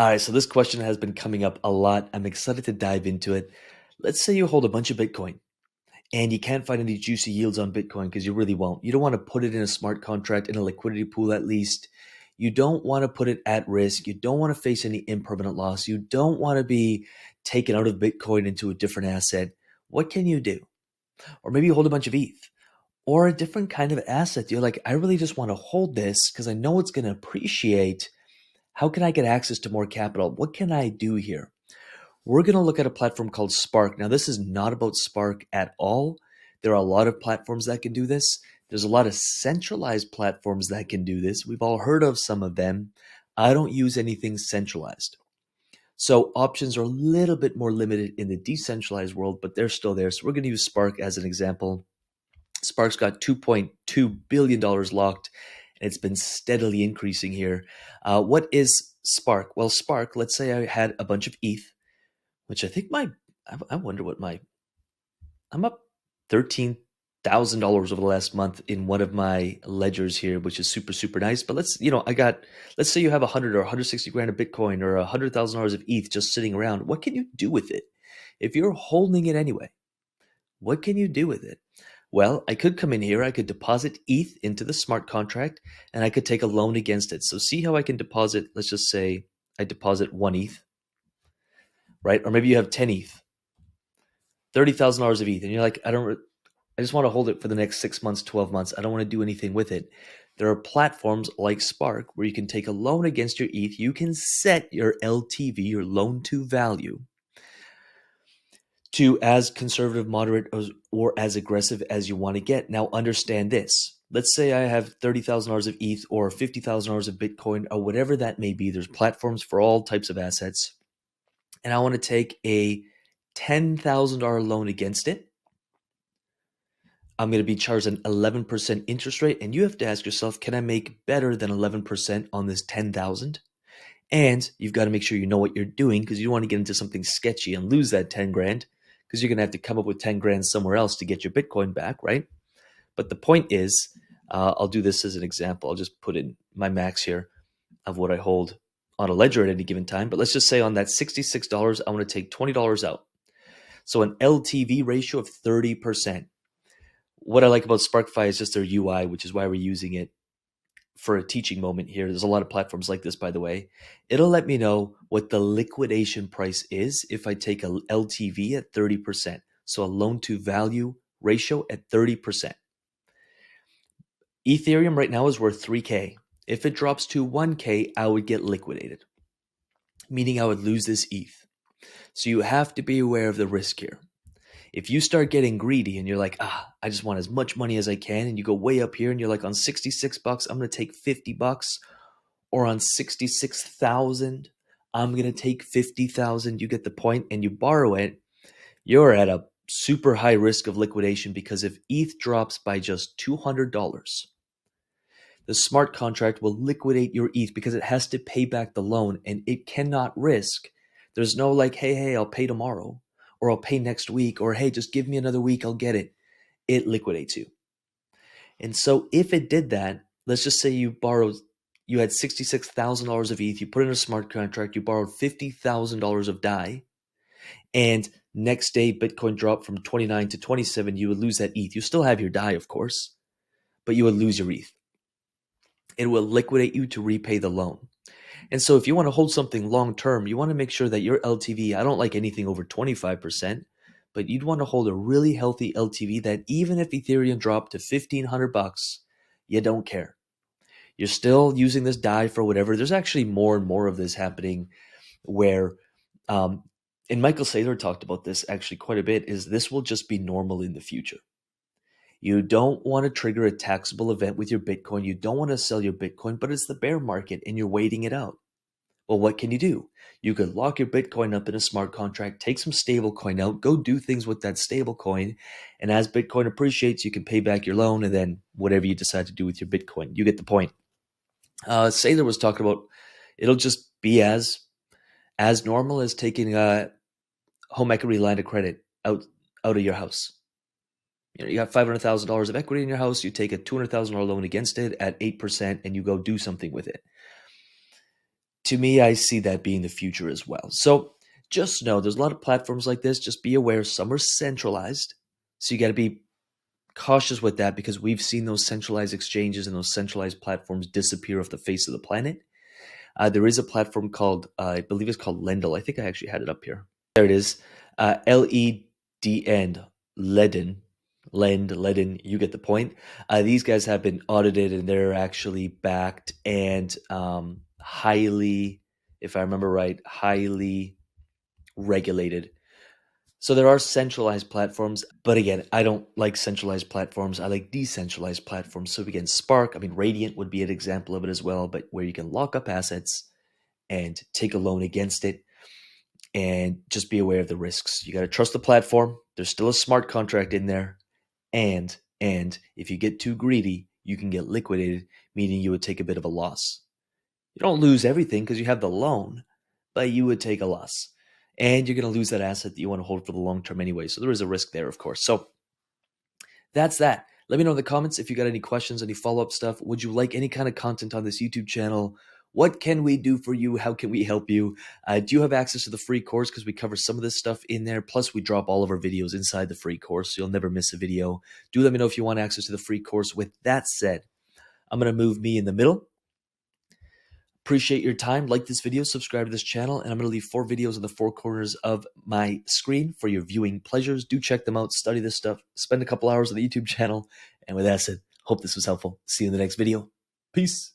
All right, so this question has been coming up a lot. I'm excited to dive into it. Let's say you hold a bunch of Bitcoin and you can't find any juicy yields on Bitcoin because you really won't. You don't want to put it in a smart contract, in a liquidity pool at least. You don't want to put it at risk. You don't want to face any impermanent loss. You don't want to be taken out of Bitcoin into a different asset. What can you do? Or maybe you hold a bunch of ETH or a different kind of asset. You're like, I really just want to hold this because I know it's going to appreciate. How can I get access to more capital? What can I do here? We're going to look at a platform called Spark. Now, this is not about Spark at all. There are a lot of platforms that can do this. There's a lot of centralized platforms that can do this. We've all heard of some of them. I don't use anything centralized. So options are a little bit more limited in the decentralized world, but they're still there. So we're going to use Spark as an example. Spark's got $2.2 billion locked, and it's been steadily increasing here. What is Spark? Well, Spark, let's say I had a bunch of ETH, which I think I wonder what I'm up $13,000 over the last month in one of my ledgers here, which is super, super nice. But let's say you have 100 or 160 grand of Bitcoin or $100,000 of ETH just sitting around. What can you do with it? If you're holding it anyway, what can you do with it? Well, I could come in here, I could deposit ETH into the smart contract, and I could take a loan against it. So see how I can deposit, let's just say I deposit 1 ETH, right? Or maybe you have 10 ETH, $30,000 of ETH, and you're like, I just want to hold it for the next 6 months, 12 months. I don't want to do anything with it. There are platforms like Spark where you can take a loan against your ETH. You can set your LTV, your loan to value, to as conservative, moderate, or as aggressive as you want to get. Now, understand this. Let's say I have $30,000 of ETH or $50,000 of Bitcoin or whatever that may be. There's platforms for all types of assets. And I want to take a $10,000 loan against it. I'm going to be charged an 11% interest rate. And you have to ask yourself, can I make better than 11% on this 10,000? And you've got to make sure you know what you're doing because you don't want to get into something sketchy and lose that 10 grand because you're going to have to come up with 10 grand somewhere else to get your Bitcoin back, right? But the point is, I'll do this as an example. I'll just put in my max here of what I hold on a ledger at any given time. But let's just say on that $66, I want to take $20 out. So an LTV ratio of 30%. What I like about SparkFi is just their UI, which is why we're using it for a teaching moment here. There's a lot of platforms like this, by the way. It'll let me know what the liquidation price is if I take a LTV at 30%. So a loan to value ratio at 30%. Ethereum right now is worth 3K. If it drops to 1K, I would get liquidated, meaning I would lose this ETH. So you have to be aware of the risk here. If you start getting greedy and you're like, I just want as much money as I can, and you go way up here and you're like, on 66 bucks, I'm going to take 50 bucks, or on 66,000, I'm going to take 50,000. You get the point, and you borrow it, you're at a super high risk of liquidation because if ETH drops by just $200, the smart contract will liquidate your ETH because it has to pay back the loan and it cannot risk. There's no like, hey, I'll pay tomorrow, or I'll pay next week, or hey, just give me another week, I'll get it. It liquidates you. And so if it did that, let's just say you had $66,000 of ETH, you put in a smart contract, you borrowed $50,000 of DAI, and next day Bitcoin dropped from 29 to 27, you would lose that ETH. You still have your DAI, of course, but you would lose your ETH. It will liquidate you to repay the loan. And so if you want to hold something long term, you want to make sure that your LTV, I don't like anything over 25%, but you'd want to hold a really healthy LTV that even if Ethereum dropped to 1,500 bucks, you don't care. You're still using this DAI for whatever. There's actually more and more of this happening where, and Michael Saylor talked about this actually quite a bit, is this will just be normal in the future. You don't want to trigger a taxable event with your Bitcoin. You don't want to sell your Bitcoin, but it's the bear market and you're waiting it out. Well, what can you do? You could lock your Bitcoin up in a smart contract, take some stable coin out, go do things with that stable coin. And as Bitcoin appreciates, you can pay back your loan and then whatever you decide to do with your Bitcoin. You get the point. Saylor was talking about it'll just be as normal as taking a home equity line of credit out of your house. You got $500,000 of equity in your house, you take a $200,000 loan against it at 8% and you go do something with it. To me, I see that being the future as well. So just know there's a lot of platforms like this. Just be aware some are centralized. So you got to be cautious with that because we've seen those centralized exchanges and those centralized platforms disappear off the face of the planet. There is a platform called, I believe it's called Lendl. I think I actually had it up here. There it is. Ledn, Ledn, Ledn, you get the point. These guys have been audited and they're actually backed and highly, if I remember right, highly regulated. So there are centralized platforms, but again, I don't like centralized platforms. I like decentralized platforms. So again, Spark, I mean, Radiant would be an example of it as well, but where you can lock up assets and take a loan against it and just be aware of the risks. You got to trust the platform. There's still a smart contract in there. And if you get too greedy, you can get liquidated, meaning you would take a bit of a loss. You don't lose everything because you have the loan, but you would take a loss. And you're going to lose that asset that you want to hold for the long term anyway. So there is a risk there, of course. So that's that. Let me know in the comments if you got any questions, any follow-up stuff. Would you like any kind of content on this YouTube channel? What can we do for you? How can we help you? Do you have access to the free course? Because we cover some of this stuff in there. Plus, we drop all of our videos inside the free course, so you'll never miss a video. Do let me know if you want access to the free course. With that said, I'm going to move me in the middle. Appreciate your time. Like this video, subscribe to this channel, and I'm going to leave 4 videos in the 4 corners of my screen for your viewing pleasures. Do check them out, study this stuff, spend a couple hours on the YouTube channel. And with that said, hope this was helpful. See you in the next video. Peace.